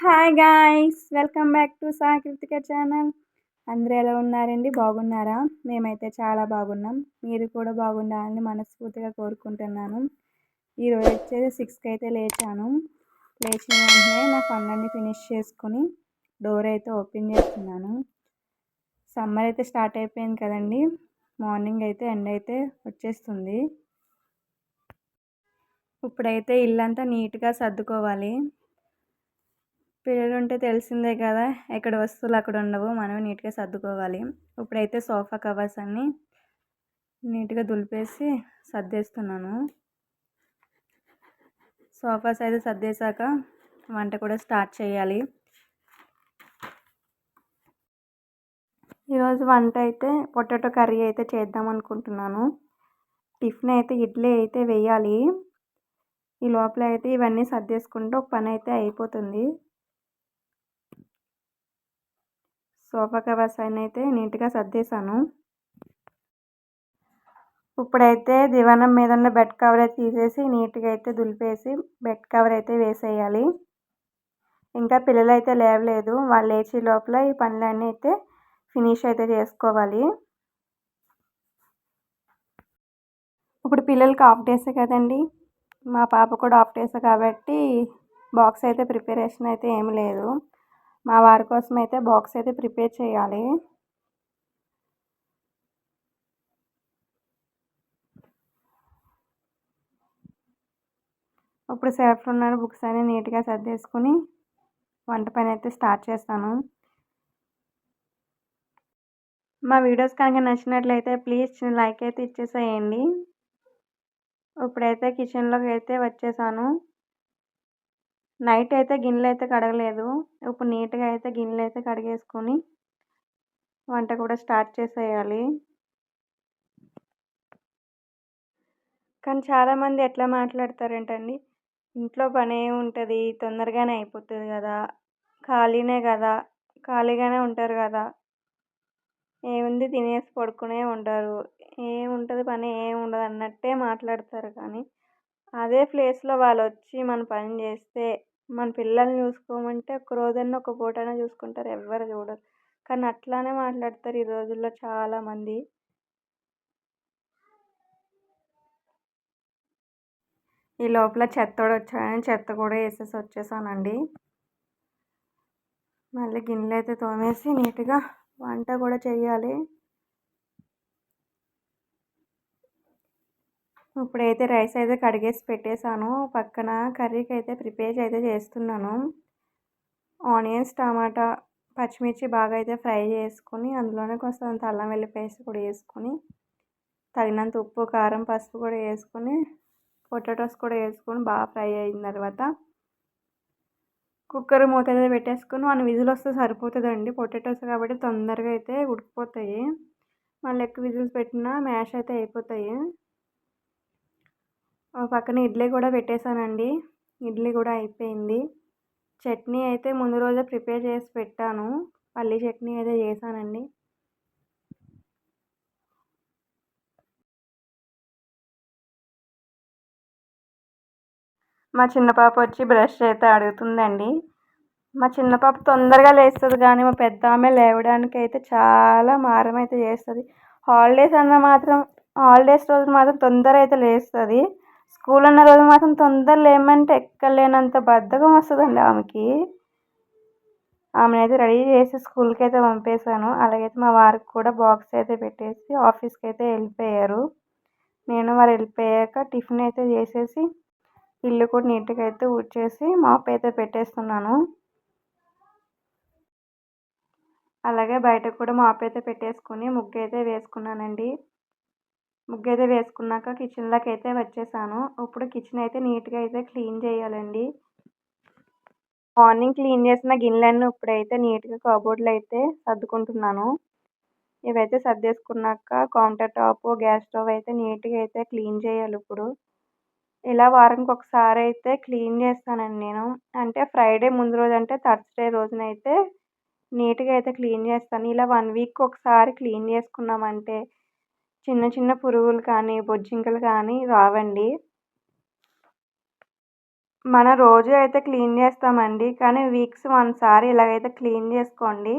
Hi guys! Welcome back to Sai Krittika channel. అందరూ ఎలా ఉన్నారండి? బాగున్నారా? మేమైతే చాలా బాగున్నాం. మీరు కూడా బాగుండాలని మనస్ఫూర్తిగా కోరుకుంటున్నాను. ఈరోజు వచ్చేసి 6కి అయితే లేచాను. లేచిన వెంటనే నా పనులన్నీ ఫినిష్ చేసుకొని డోర్ అయితే ఓపెన్ చేస్తున్నాను. సమ్మర్ అయితే స్టార్ట్ అయిపోయింది కదండి. మార్నింగ్ అయితే ఎండ అయితే వచ్చేస్తుంది. ఇప్పుడైతే ఇల్లంతా నీట్గా సర్దుకోవాలి. పిల్లలు ఉంటే తెలిసిందే కదా, ఎక్కడ వస్తువులు అక్కడ ఉండవు. మనం నీట్గా సర్దుకోవాలి. ఇప్పుడైతే సోఫా కవర్స్ అన్నీ నీట్గా దులిపేసి సర్దేస్తున్నాను. సోఫాస్ అయితే సర్దేశాక వంట కూడా స్టార్ట్ చేయాలి. ఈరోజు వంట అయితే పొటాటో కర్రీ అయితే చేద్దాం అనుకుంటున్నాను. టిఫిన్ అయితే ఇడ్లీ అయితే వేయాలి. ఈ లోపల అయితే ఇవన్నీ సర్దేసుకుంటూ ఒక పని అయితే అయిపోతుంది. సోఫా కవర్స్ అన్నీ అయితే నీట్గా సర్దేశాను. ఇప్పుడైతే దివానం మీద ఉన్న బెడ్ కవర్ అయితే తీసేసి నీట్గా అయితే దులిపేసి బెడ్ కవర్ అయితే వేసేయాలి. ఇంకా పిల్లలు అయితే లేవలేదు. వాళ్ళు లేచే లోపల ఈ పనులన్నీ అయితే ఫినిష్ అయితే చేసుకోవాలి. ఇప్పుడు పిల్లలకి హాఫ్ డేసే కదండి. మా పాప కూడా హాఫ్ డేసే కాబట్టి బాక్స్ అయితే ప్రిపరేషన్ అయితే ఏమి లేదు. మా వారి కోసం అయితే బాక్స్ అయితే ప్రిపేర్ చేయాలి. ఇప్పుడు సెల్ఫ్లో ఉన్న బుక్స్ అన్నీ నీట్గా సర్దేసుకుని వంట పని అయితే స్టార్ట్ చేస్తాను. మా వీడియోస్ కనుక నచ్చినట్లయితే ప్లీజ్ చిన్న లైక్ అయితే ఇచ్చేసేయండి. ఇప్పుడైతే కిచెన్లోకి అయితే వచ్చేసాను. నైట్ అయితే గిన్నెలు అయితే కడగలేదు. ఇప్పుడు నీట్గా అయితే గిన్నెలు అయితే కడిగేసుకొని వంట కూడా స్టార్ట్ చేసేయాలి. కానీ చాలామంది ఎట్లా మాట్లాడతారేంటండి, ఇంట్లో పని ఉంటుంది, తొందరగానే అయిపోతుంది కదా, ఖాళీనే కదా, ఖాళీగానే ఉంటారు కదా, ఏముంది తినేసి పడుకునే ఉంటారు, ఏముంటుంది పని ఏముండదు అన్నట్టే మాట్లాడతారు. కానీ అదే ప్లేస్లో వాళ్ళు వచ్చి మన పని చేస్తే, మన పిల్లల్ని చూసుకోమంటే ఒక రోజన్నా ఒక పూటైనా చూసుకుంటారు, ఎవ్వరు చూడరు. కానీ అట్లానే మాట్లాడతారు ఈ రోజుల్లో చాలామంది. ఈ లోపల చెత్త కూడా వచ్చాయని చెత్త కూడా వేసేసి వచ్చేసానండి. మళ్ళీ గిన్నెలు అయితే తోమేసి నీట్గా వంట కూడా చేయాలి. ఇప్పుడైతే రైస్ అయితే కడిగేసి పెట్టేశాను. పక్కన కర్రీకి అయితే ప్రిపేర్ అయితే చేస్తున్నాను. ఆనియన్స్, టమాటా, పచ్చిమిర్చి బాగా అయితే ఫ్రై చేసుకొని అందులోనే కొంచెం అల్లం వెల్లుల్లి పేస్ట్ కూడా వేసుకొని తగినంత ఉప్పు, కారం, పసుపు కూడా వేసుకొని పొటాటోస్ కూడా వేసుకొని బాగా ఫ్రై అయిన తర్వాత కుక్కర్ మూత అయితే పెట్టేసుకొని 1 విజిల్ వస్తే సరిపోతుందండి. పొటాటోస్ కాబట్టి తొందరగా అయితే ఉడికిపోతాయి. మళ్ళీ ఎక్కువ విజిల్స్ పెట్టినా మ్యాష్ అయితే అయిపోతాయి. పక్కన ఇడ్లీ కూడా పెట్టేశానండి. ఇడ్లీ కూడా అయిపోయింది. చట్నీ అయితే ముందు రోజే ప్రిపేర్ చేసి పెట్టాను. పల్లీ చట్నీ అయితే చేశానండి. మా చిన్న పాప వచ్చి బ్రష్ అయితే అడుగుతుందండి. మా చిన్న పాప తొందరగా లేస్తుంది కానీ మా పెద్ద ఆమె లేవడానికి అయితే చాలా మారం అయితే చేస్తుంది. హాలిడేస్ రోజు మాత్రం తొందర అయితే లేస్తుంది. స్కూల్ ఉన్న రోజు మాత్రం తొందర లేమంటే ఎక్కలేనంత బద్ధకం వస్తుందండి ఆమెకి. ఆమెను అయితే రెడీ చేసి స్కూల్కి అయితే పంపేశాను. అలాగైతే మా వారికి కూడా బాక్స్ అయితే పెట్టేసి ఆఫీస్కి అయితే వెళ్ళిపోయారు. నేను వారు వెళ్ళిపోయాక టిఫిన్ అయితే చేసేసి ఇల్లు కూడా నీట్గా అయితే ఊడ్చేసి మాప్ అయితే పెట్టేస్తున్నాను. అలాగే బయట కూడా మాప్ అయితే పెట్టేసుకుని ముగ్గు అయితే వేసుకున్నానండి. ముగ్గు అయితే వేసుకున్నాక కిచెన్లోకి అయితే వచ్చేసాను. ఇప్పుడు కిచెన్ అయితే నీట్గా అయితే క్లీన్ చేయాలండి. మార్నింగ్ క్లీన్ చేసిన గిన్నెలన్నీ ఇప్పుడైతే నీట్గా కబోర్డ్లో అయితే సర్దుకుంటున్నాను. ఇవైతే సర్దేసుకున్నాక కౌంటర్ టాప్, గ్యాస్ స్టవ్ అయితే నీట్గా అయితే క్లీన్ చేయాలి. ఇప్పుడు ఇలా వారానికి ఒకసారి అయితే క్లీన్ చేస్తానండి నేను. అంటే ఫ్రైడే ముందు రోజు అంటే థర్స్డే రోజునైతే నీట్గా అయితే క్లీన్ చేస్తాను. ఇలా 1 వీక్ ఒకసారి క్లీన్ చేసుకున్నామంటే చిన్న చిన్న పురుగులు కానీ బొద్దింకలు కానీ రావండి. మన రోజు అయితే క్లీన్ చేస్తామండి. కానీ వీక్స్ వన్సారి ఇలాగైతే క్లీన్ చేసుకోండి.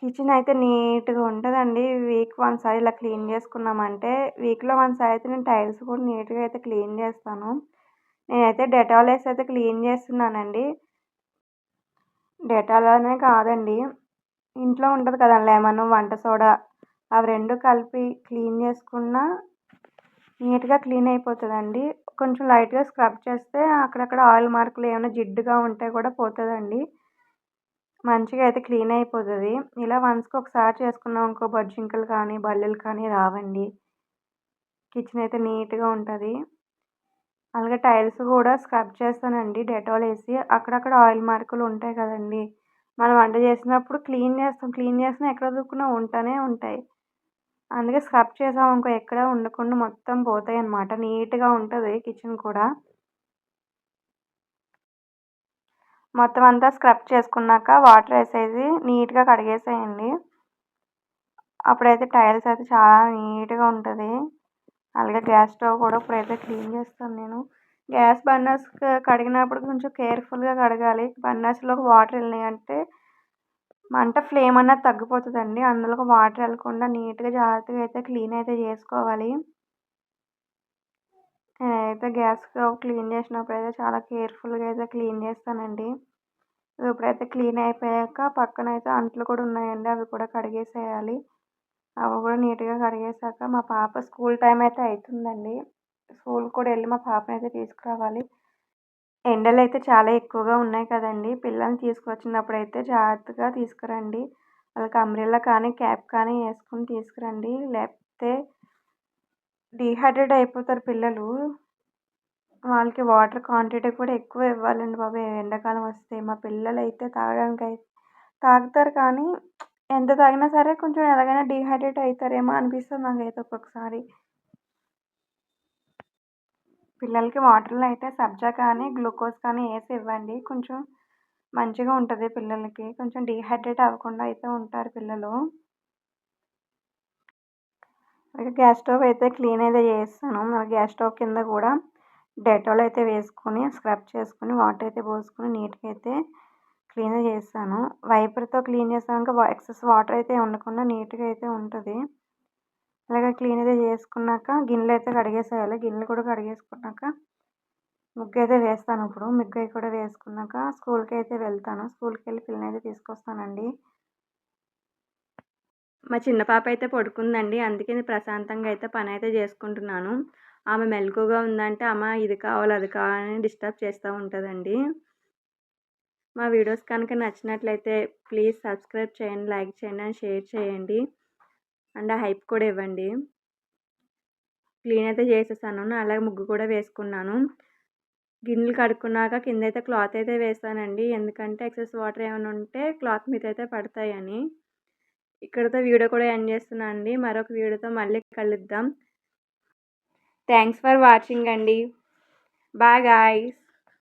కిచెన్ అయితే నీట్‌గా ఉంటదండి. వీక్ వన్సారి ఇలా క్లీన్ చేసుకున్నామంటే, వీక్‌లో వన్సారి అయితే నేను టైల్స్ కూడా నీట్‌గా అయితే క్లీన్ చేస్తాను. నేనైతే డెటాల్ ఏసి అయితే క్లీన్ చేస్తున్నానండి. డెటాల్ అనే కాదండి. ఇంట్లో ఉంటది కదా! లెమను, వంట సోడా అవి 2 కలిపి క్లీన్ చేసుకున్నా నీట్‌గా క్లీన్ అయిపోతదండి. కొంచెం లైట్‌గా స్క్రబ్ చేస్తే అక్కడక్కడ ఆయిల్ మార్కులు ఏమైనా జిడ్డుగా ఉంటే కూడా పోతదండి. మంచిగా అయితే క్లీన్ అయిపోతది. ఇలా వన్స్‌కి ఒకసారి చేసుకున్నామనుకో బొద్దింకలు కానీ, బల్లులు కానీ రావండి. కిచెన్ అయితే నీట్‌గా ఉంటది. అలాగే టైల్స్ కూడా స్క్రబ్ చేస్తానండి డెటాల్ ఏసి. అక్కడక్కడ ఆయిల్ మార్కులు ఉంటాయి కదండీ! మనం వంట చేసినప్పుడు క్లీన్ చేస్తాం. క్లీన్ చేసినా ఎక్కడ దుక్కున ఉంటానే ఉంటాయి. అందుకే స్క్రబ్ చేసామనుకో ఎక్కడ ఉండకుండా మొత్తం పోతాయన్నమాట. నీట్‌గా ఉంటది కిచెన్ కూడా. మొత్తం అంతా స్క్రబ్ చేసుకున్నాక వాటర్ ఏసేసి నీట్‌గా కడిగేసేయండి. అప్పుడైతే టైల్స్ అయితే చాలా నీట్‌గా ఉంటది. అలాగే గ్యాస్ స్టవ్ కూడా ఇప్పుడైతే క్లీన్ చేస్తాను నేను. గ్యాస్ బర్నర్స్ కడిగినప్పుడు కొంచెం కేర్‌ఫుల్‌గా కడగాలి. బర్నర్స్‌లోకి వాటర్ ఎళ్ళినాయంటే మంట ఫ్లేమ్ అన్నది తగ్గిపోతదండి. అందులోకి వాటర్ ఎళ్ళకుండా నీట్‌గా జాగ్రత్తగా అయితే క్లీన్ అయితే చేసుకోవాలి. నేనైతే గ్యాస్ స్టవ్ క్లీన్ చేసినప్పుడైతే చాలా కేర్‌ఫుల్‌గా అయితే క్లీన్ చేస్తానండి. ఇప్పుడైతే క్లీన్ అయిపోయాక పక్కనైతే అంట్లు కూడా ఉన్నాయండి. అవి కూడా కడిగేసేయాలి. అవి కూడా నీట్‌గా కడిగేసాక మా పాప స్కూల్ టైమ్ అయితే అయితుందండి. స్కూల్‌కి కూడా ఎళ్లి మా పాపనైతే తీసుకురావాలి. ఎండలైతే చాలా ఎక్కువగా ఉన్నాయి కదండీ! పిల్లల్ని తీసుకొచ్చినప్పుడైతే జాగ్రత్తగా తీసుకురండి. వాళ్ళకి అంబ్రెల్లా కానీ, క్యాప్ కానీ యేసుకొని తీసుకురండి. లేకపోతే డీహైడ్రేట్ అయిపోతారు పిల్లలు. వాళ్ళకి వాటర్ క్వాంటిటీ కూడా ఎక్కువ ఇవ్వాలండి బాబు ఎండాకాలం వస్తే. మా పిల్లలైతే తాగుతారు కానీ ఎంత తాగినా సరే కొంచెం ఎలాగైనా డీహైడ్రేట్ అయితారేమో అనిపిస్తది నాకైతే ఒక్కొక్కసారి. పిల్లలకి వాటర్‌లో అయితే సబ్జా కానీ, గ్లూకోజ్ కానీ ఏసి ఇవ్వండి. కొంచెం మంచిగా ఉంటది పిల్లలకి. కొంచెం డీహైడ్రేట్ అవ్వకుండా అయితే ఉంటారు పిల్లలు. అలాగే గ్యాస్ స్టవ్ అయితే క్లీన్ అయితే చేసేసాను. గ్యాస్ స్టవ్ కింద కూడా డెటాల్ అయితే వేసుకొని, స్క్రబ్ చేసుకొని, వాటర్ అయితే పోసుకొని నీట్‌గా అయితే క్లీన్ చేసేసాను. వైపర్‌తో క్లీన్ చేసామనుకో ఎక్సెస్ వాటర్ అయితే ఉండకుండా నీట్‌గా అయితే ఉంటది. అలాగే క్లీన్ అయితే చేసుకున్నాక గిన్నెలైతే కడిగేసేయాలి. గిన్నెలు కూడా కడిగేసుకున్నాక ముగ్గయితే వేస్తానిప్పుడు. ముగ్గయి కూడా వేసుకున్నాక స్కూల్‌కైతే వెళ్తాను. స్కూల్‌కెళ్ళి పిల్లనైతే తీసుకొస్తానండి. మా చిన్న పాప అయితే పడుకుందండి. అందుకే నేను ప్రశాంతంగా అయితే పనైతే చేసుకుంటున్నాను. ఆమె మెలకువగా ఉందంటే, అమ్మ ఇది కావాలి, అది కావాలని డిస్టర్బ్ చేస్తూ ఉంటదండి. మా వీడియోస్ కనుక నచ్చినట్లయితే ప్లీజ్ సబ్స్క్రైబ్ చేయండి, లైక్ చేయండి అండ్ షేర్ చేయండి. అండ్ హైప్ కూడా ఇవ్వండి. క్లీన్ అయితే చేసేసాను. అలాగే ముగ్గు కూడా వేసుకున్నాను. గిన్నెలు కడుక్కున్నాక కిందైతే క్లాత్ అయితే వేసానండి. ఎందుకంటే ఎక్సెస్ వాటర్ ఏమైనా ఉంటే క్లాత్ మీద అయితే పడతాయని. ఇక్కడితో వీడియో కూడా ఎండ్ చేస్తున్నా అండి. మరొక వీడియోతో మళ్ళీ కలుద్దాం. థ్యాంక్స్ ఫర్ వాచింగ్ అండి. Bye guys.